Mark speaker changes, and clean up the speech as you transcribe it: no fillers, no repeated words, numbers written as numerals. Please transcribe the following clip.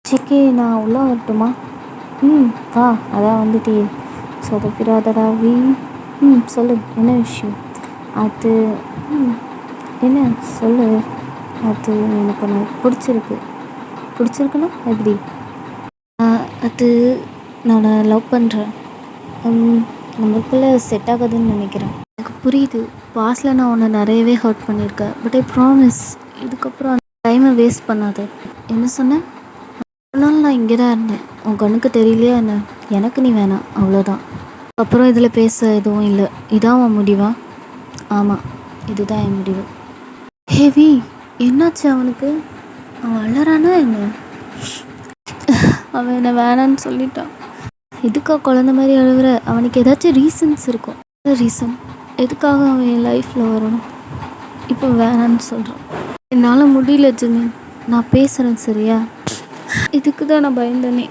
Speaker 1: சிக்கி நான் உள்ள வரட்டுமா? ம். வா. அதான் வந்துட்டியே. சொதப்பிடாதடா சொல்லு. என்ன விஷயம்? அது ம். என்ன சொல்லு. அது எனக்கு ஒன்று பிடிச்சிருக்கு. பிடிச்சிருக்குன்னா எப்படி? அது நான் உன்னை லவ் பண்ணுறேன். நம்மளுக்குள்ளே செட் ஆகாதுன்னு நினைக்கிறேன். எனக்கு புரியுது. பாஸ்டில் நான் உன்னை நிறையவே ஹர்ட் பண்ணியிருக்கேன். பட் ஐ ப்ராமிஸ் இதுக்கப்புறம் அந்த டைமை வேஸ்ட் பண்ணாது. என்ன சொன்னேன்? ஒரு நாள் நான் இங்கே தான் இருந்தேன். உன் கண்ணுக்கு தெரியலையா என்ன? எனக்கு நீ வேணாம், அவ்வளோதான். அப்புறம் இதில் பேச எதுவும் இல்லை. இதான் உன் முடிவா? ஆமாம், இதுதான் என் முடிவு. ஹேவி, என்னாச்சு அவனுக்கு? அவன் அழறானா என்ன? அவன் என்னை வேணான்னு சொல்லிட்டான். எதுக்கா குழந்த மாதிரி அழுகுற? அவனுக்கு ஏதாச்சும் ரீசன்ஸ் இருக்கும். ரீசன் எதுக்காக அவன் என் லைஃப்பில் வரணும்? இப்போ வேணான்னு சொல்கிறான். என்னால் முடியல ஜிமின். நான் பேசுகிறேன், சரியா? இதுக்கு தான் நான் பயந்தேனே.